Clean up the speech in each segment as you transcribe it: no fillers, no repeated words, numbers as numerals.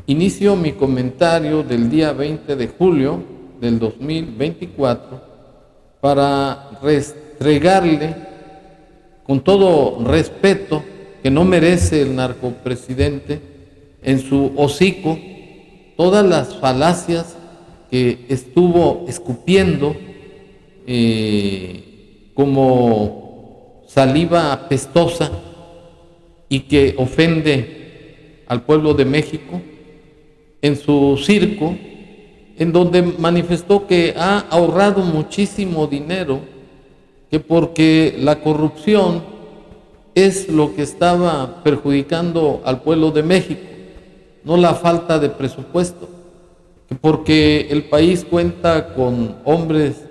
Inicio mi comentario del día 20 de julio del 2024 para restregarle con todo respeto que no merece el narcopresidente en su hocico todas las falacias que estuvo escupiendo como saliva apestosa y que ofende al pueblo de México en su circo, en donde manifestó que ha ahorrado muchísimo dinero, que porque la corrupción es lo que estaba perjudicando al pueblo de México, no la falta de presupuesto, que porque el país cuenta con hombres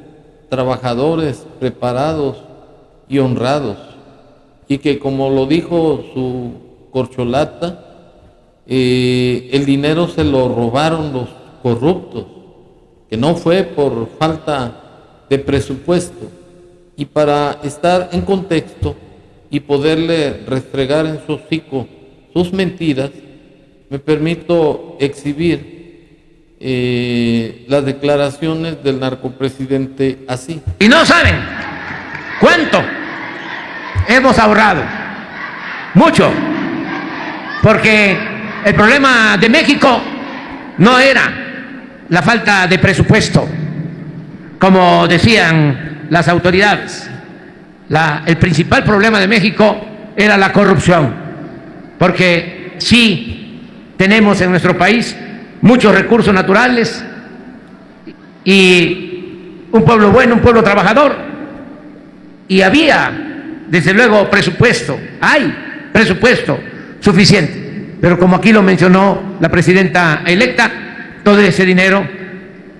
trabajadores, preparados y honrados, y que como lo dijo su corcholata, el dinero se lo robaron los corruptos, que no fue por falta de presupuesto. Y para estar en contexto y poderle restregar en su hocico sus mentiras, me permito exhibir las declaraciones del narcopresidente así. Y no saben cuánto hemos ahorrado, mucho, porque el problema de México no era la falta de presupuesto, como decían las autoridades. El principal problema de México era la corrupción, porque sí tenemos en nuestro país muchos recursos naturales y un pueblo bueno, un pueblo trabajador, y había desde luego presupuesto, hay presupuesto suficiente. Pero como aquí lo mencionó la presidenta electa, todo ese dinero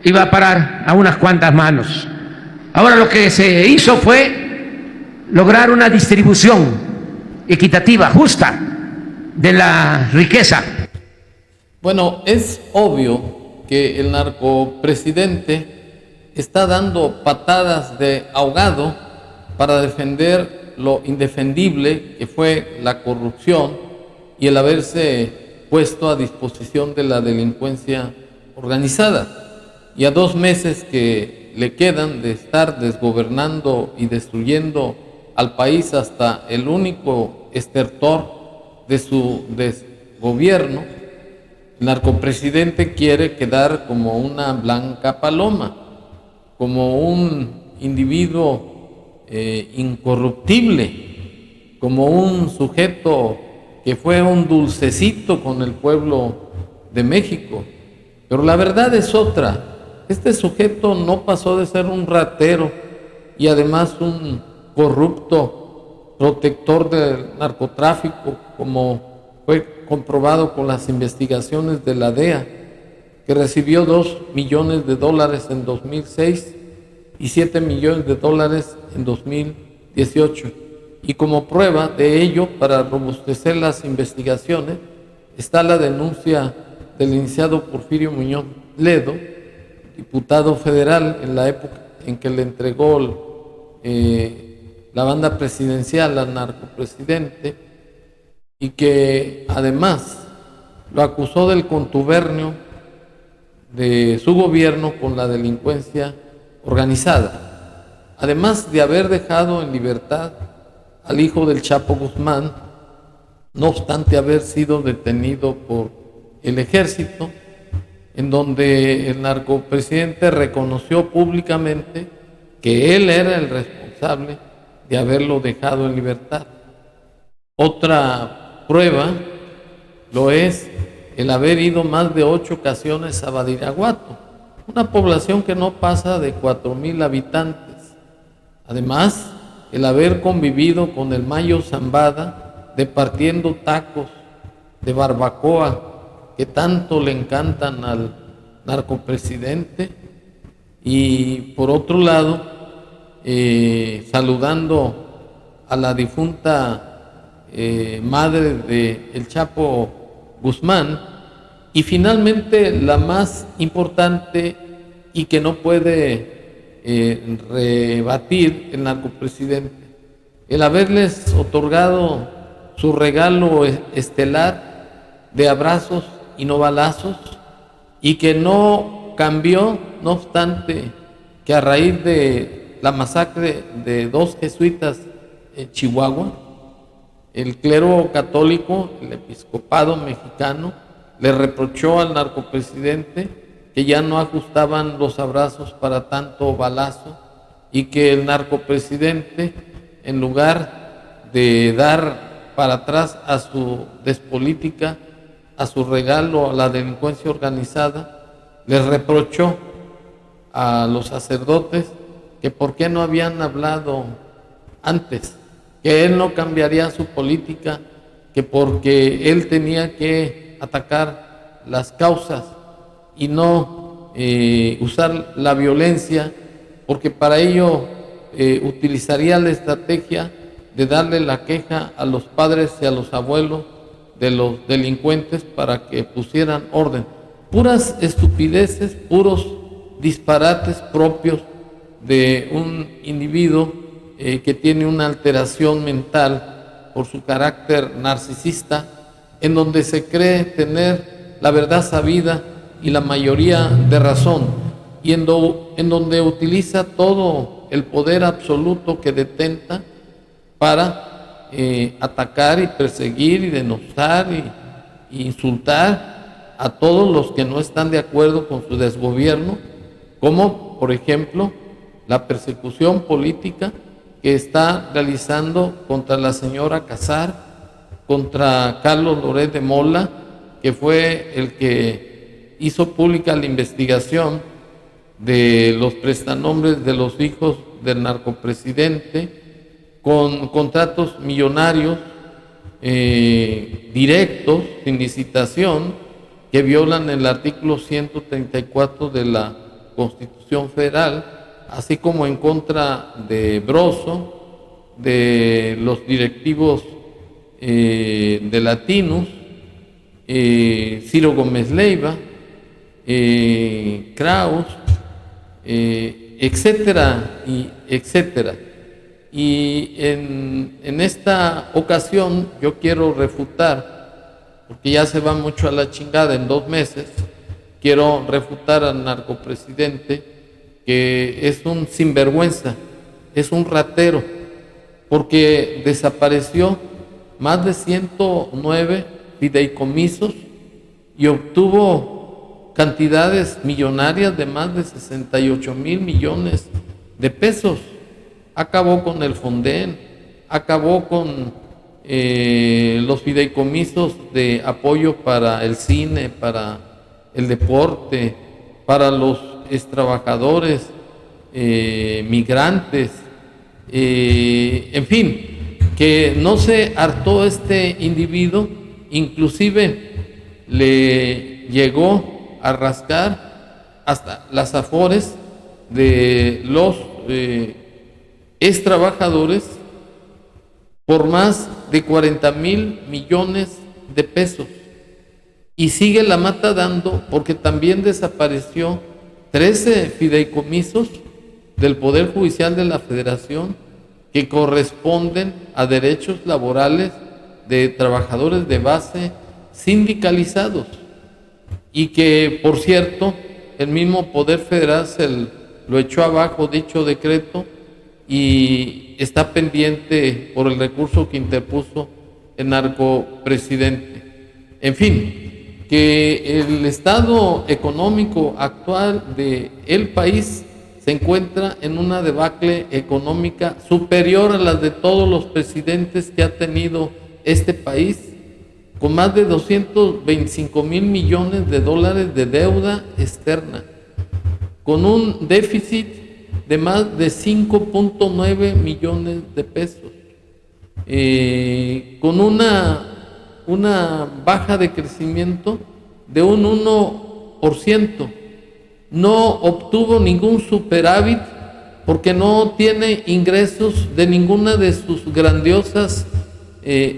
iba a parar a unas cuantas manos. Ahora lo que se hizo fue lograr una distribución equitativa, justa, de la riqueza. Bueno, es obvio que el narcopresidente está dando patadas de ahogado para defender lo indefendible que fue la corrupción y el haberse puesto a disposición de la delincuencia organizada. Y a 2 meses que le quedan de estar desgobernando y destruyendo al país hasta el único estertor de su desgobierno, el narcopresidente quiere quedar como una blanca paloma, como un individuo incorruptible, como un sujeto que fue un dulcecito con el pueblo de México. Pero la verdad es otra. Este sujeto no pasó de ser un ratero y además un corrupto protector del narcotráfico, como fue comprobado con las investigaciones de la DEA, que recibió $2 millones en 2006 y $7 millones en 2018. Y como prueba de ello, para robustecer las investigaciones, está la denuncia del licenciado Porfirio Muñoz Ledo, diputado federal en la época en que le entregó la banda presidencial al narcopresidente, y que además lo acusó del contubernio de su gobierno con la delincuencia organizada, además de haber dejado en libertad al hijo del Chapo Guzmán, no obstante haber sido detenido por el ejército, en donde el narcopresidente reconoció públicamente que él era el responsable de haberlo dejado en libertad. Otra prueba lo es el haber ido más de 8 ocasiones a Badiraguato, una población que no pasa de 4,000 habitantes. Además, el haber convivido con el Mayo Zambada, departiendo tacos de barbacoa que tanto le encantan al narcopresidente, y por otro lado, saludando a la difunta madre de el Chapo Guzmán, y finalmente la más importante y que no puede rebatir el narcopresidente, el haberles otorgado su regalo estelar de abrazos y no balazos, y que no cambió, no obstante, que a raíz de la masacre de 2 jesuitas en Chihuahua, el clero católico, el episcopado mexicano, le reprochó al narcopresidente que ya no ajustaban los abrazos para tanto balazo y que el narcopresidente, en lugar de dar para atrás a su despolítica, a su regalo a la delincuencia organizada, les reprochó a los sacerdotes que por qué no habían hablado antes, que él no cambiaría su política, que porque él tenía que atacar las causas y no usar la violencia, porque para ello utilizaría la estrategia de darle la queja a los padres y a los abuelos de los delincuentes para que pusieran orden. Puras estupideces, puros disparates propios de un individuo que tiene una alteración mental por su carácter narcisista, en donde se cree tener la verdad sabida y la mayoría de razón, y en donde utiliza todo el poder absoluto que detenta para atacar y perseguir y denostar y insultar a todos los que no están de acuerdo con su desgobierno, como por ejemplo la persecución política que está realizando contra la señora Casar, contra Carlos Loret de Mola, que fue el que hizo pública la investigación de los prestanombres de los hijos del narcopresidente, con contratos millonarios directos, sin licitación, que violan el artículo 134 de la Constitución Federal, así como en contra de Broso, de los directivos de Latinus, Ciro Gómez Leiva, Kraus, etcétera, y etcétera. Y en esta ocasión yo quiero refutar, porque ya se va mucho a la chingada en 2 meses, quiero refutar al narcopresidente, que es un sinvergüenza, es un ratero, porque desapareció más de 109 fideicomisos y obtuvo cantidades millonarias de más de 68,000 millones de pesos. Acabó con el Fonden, acabó con los fideicomisos de apoyo para el cine, para el deporte, para los extrabajadores, migrantes, en fin, que no se hartó este individuo, inclusive le llegó a rascar hasta las afores de los extrabajadores por más de 40,000 millones de pesos. Y sigue la mata dando, porque también desapareció 13 fideicomisos del Poder Judicial de la Federación que corresponden a derechos laborales de trabajadores de base sindicalizados, y que, por cierto, el mismo Poder Federal lo echó abajo dicho decreto y está pendiente por el recurso que interpuso el narcopresidente. En fin, que el estado económico actual del país se encuentra en una debacle económica superior a la de todos los presidentes que ha tenido este país, con más de 225,000 millones de dólares de deuda externa, con un déficit de más de 5.9 millones de pesos, con una baja de crecimiento de un 1%. No obtuvo ningún superávit porque no tiene ingresos de ninguna de sus grandiosas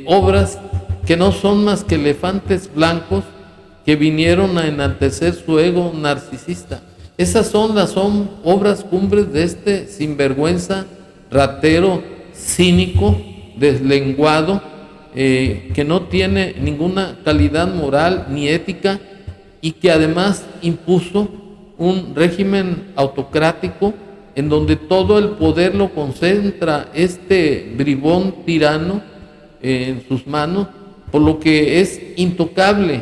obras, que no son más que elefantes blancos que vinieron a enaltecer su ego narcisista. Esas son las obras cumbres de este sinvergüenza, ratero, cínico, deslenguado, que no tiene ninguna calidad moral ni ética y que además impuso un régimen autocrático en donde todo el poder lo concentra este bribón tirano en sus manos, por lo que es intocable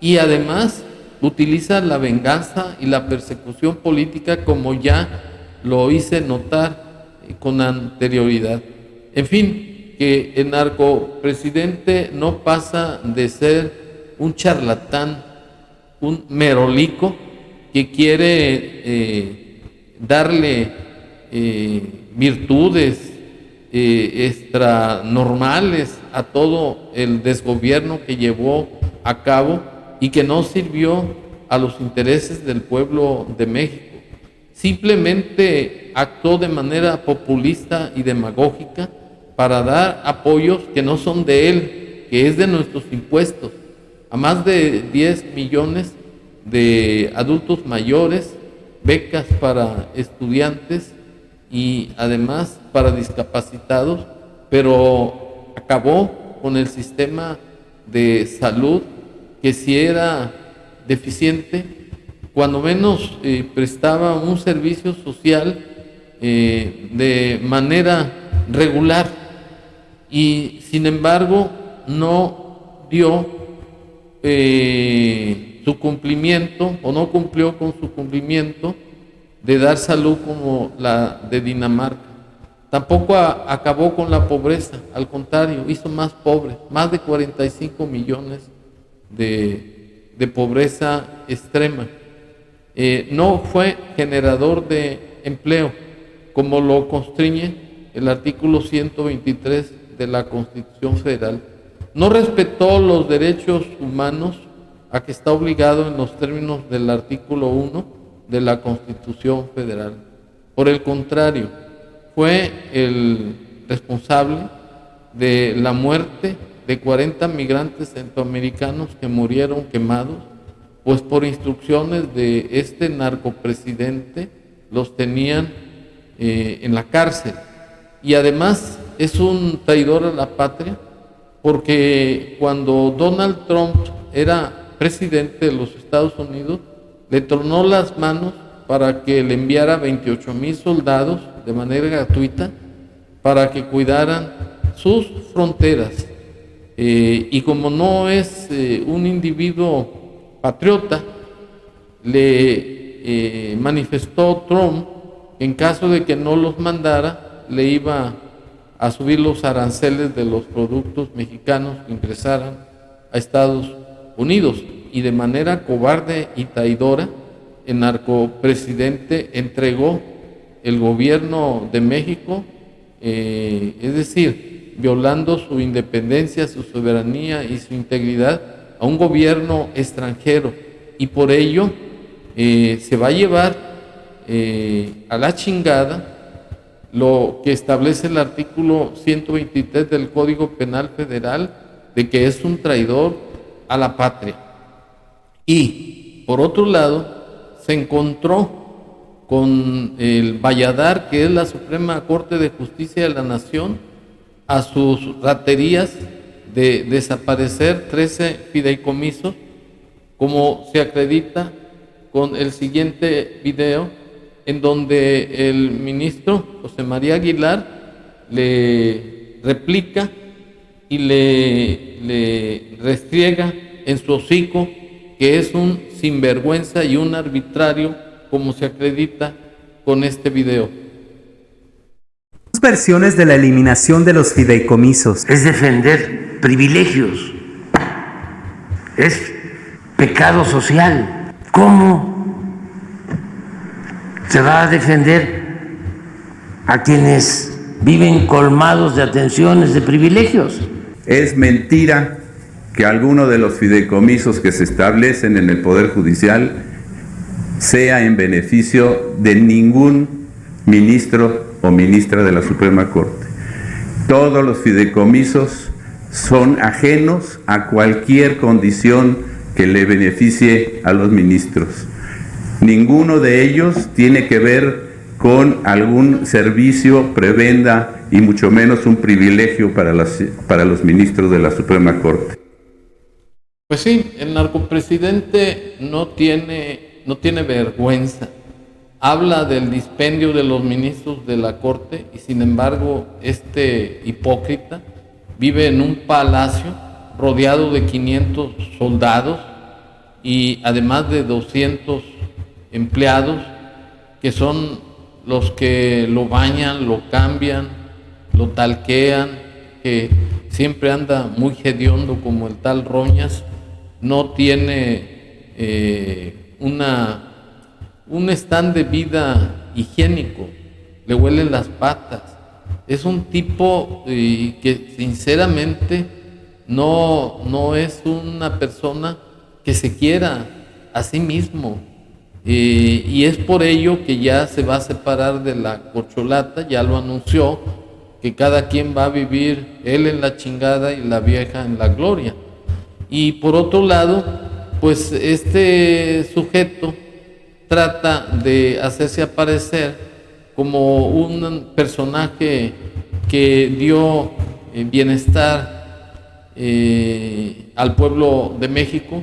y además utiliza la venganza y la persecución política como ya lo hice notar con anterioridad. En fin, que el narcopresidente no pasa de ser un charlatán, un merolico que quiere darle virtudes extranormales a todo el desgobierno que llevó a cabo y que no sirvió a los intereses del pueblo de México. Simplemente actuó de manera populista y demagógica para dar apoyos que no son de él, que es de nuestros impuestos, a más de 10 millones de adultos mayores, becas para estudiantes y además para discapacitados, pero acabó con el sistema de salud que si era deficiente, cuando menos prestaba un servicio social de manera regular y sin embargo no dio su cumplimiento o no cumplió con su cumplimiento de dar salud como la de Dinamarca. Tampoco acabó con la pobreza, al contrario, hizo más pobres, más de 45 millones de pobreza extrema. No fue generador de empleo, como lo constriñe el artículo 123 de la Constitución Federal. No respetó los derechos humanos a que está obligado en los términos del artículo 1 de la Constitución Federal. Por el contrario, fue el responsable de la muerte de 40 migrantes centroamericanos que murieron quemados, pues por instrucciones de este narcopresidente los tenían en la cárcel. Y además es un traidor a la patria, porque cuando Donald Trump era presidente de los Estados Unidos, le tronó las manos para que le enviara 28,000 soldados de manera gratuita para que cuidaran sus fronteras. Y como no es un individuo patriota, le manifestó Trump que en caso de que no los mandara, le iba a subir los aranceles de los productos mexicanos que ingresaran a Estados Unidos. Y de manera cobarde y traidora, el narcopresidente entregó el gobierno de México, es decir, violando su independencia, su soberanía y su integridad a un gobierno extranjero. Y por ello se va a llevar a la chingada lo que establece el artículo 123 del Código Penal Federal, de que es un traidor a la patria. Y por otro lado, se encontró con el Valladar, que es la Suprema Corte de Justicia de la Nación, a sus raterías de desaparecer 13 fideicomisos, como se acredita con el siguiente video, en donde el ministro José María Aguilar le replica y le restriega en su hocico que es un sinvergüenza y un arbitrario, como se acredita con este video. Versiones de la eliminación de los fideicomisos. Es defender privilegios, es pecado social. ¿Cómo se va a defender a quienes viven colmados de atenciones, de privilegios? Es mentira que alguno de los fideicomisos que se establecen en el Poder Judicial sea en beneficio de ningún ministro o ministra de la Suprema Corte. Todos los fideicomisos son ajenos a cualquier condición que le beneficie a los ministros. Ninguno de ellos tiene que ver con algún servicio, prebenda y mucho menos un privilegio para los ministros de la Suprema Corte. Pues sí, el narcopresidente no tiene vergüenza. Habla del dispendio de los ministros de la Corte y sin embargo este hipócrita vive en un palacio rodeado de 500 soldados y además de 200 empleados que son los que lo bañan, lo cambian, lo talquean, que siempre anda muy hediondo como el tal Roñas, no tiene un stand de vida higiénico, le huelen las patas. Es un tipo que sinceramente no es una persona que se quiera a sí mismo. Y es por ello que ya se va a separar de la corcholata, ya lo anunció, que cada quien va a vivir, él en la chingada y la vieja en la gloria. Y por otro lado, pues este sujeto trata de hacerse aparecer como un personaje que dio bienestar al pueblo de México,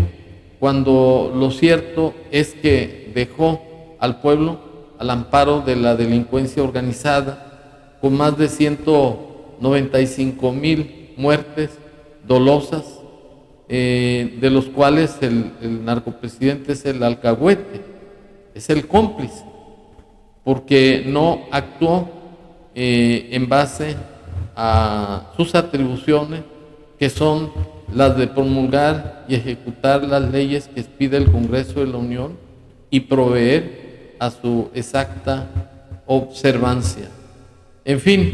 cuando lo cierto es que dejó al pueblo al amparo de la delincuencia organizada, con más de 195,000 muertes dolosas, de los cuales el narcopresidente es el alcahuete, es el cómplice, porque no actuó en base a sus atribuciones, que son las de promulgar y ejecutar las leyes que pide el Congreso de la Unión y proveer a su exacta observancia. En fin,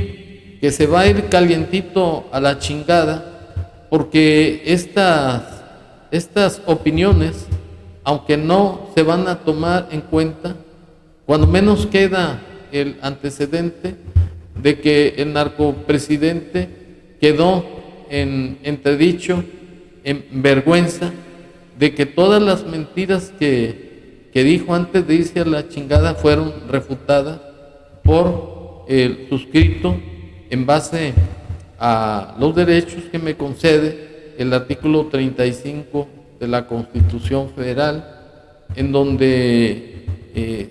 que se va a ir calientito a la chingada, porque estas opiniones, aunque no se van a tomar en cuenta, cuando menos queda el antecedente de que el narcopresidente quedó en entredicho, en vergüenza, de que todas las mentiras que dijo antes de irse a la chingada fueron refutadas por el suscrito en base a los derechos que me concede el artículo 35 de la Constitución Federal, en donde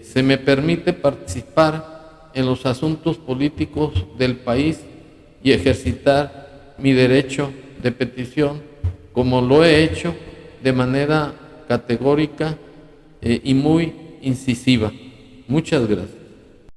se me permite participar en los asuntos políticos del país y ejercitar mi derecho de petición, como lo he hecho de manera categórica y muy incisiva. Muchas gracias.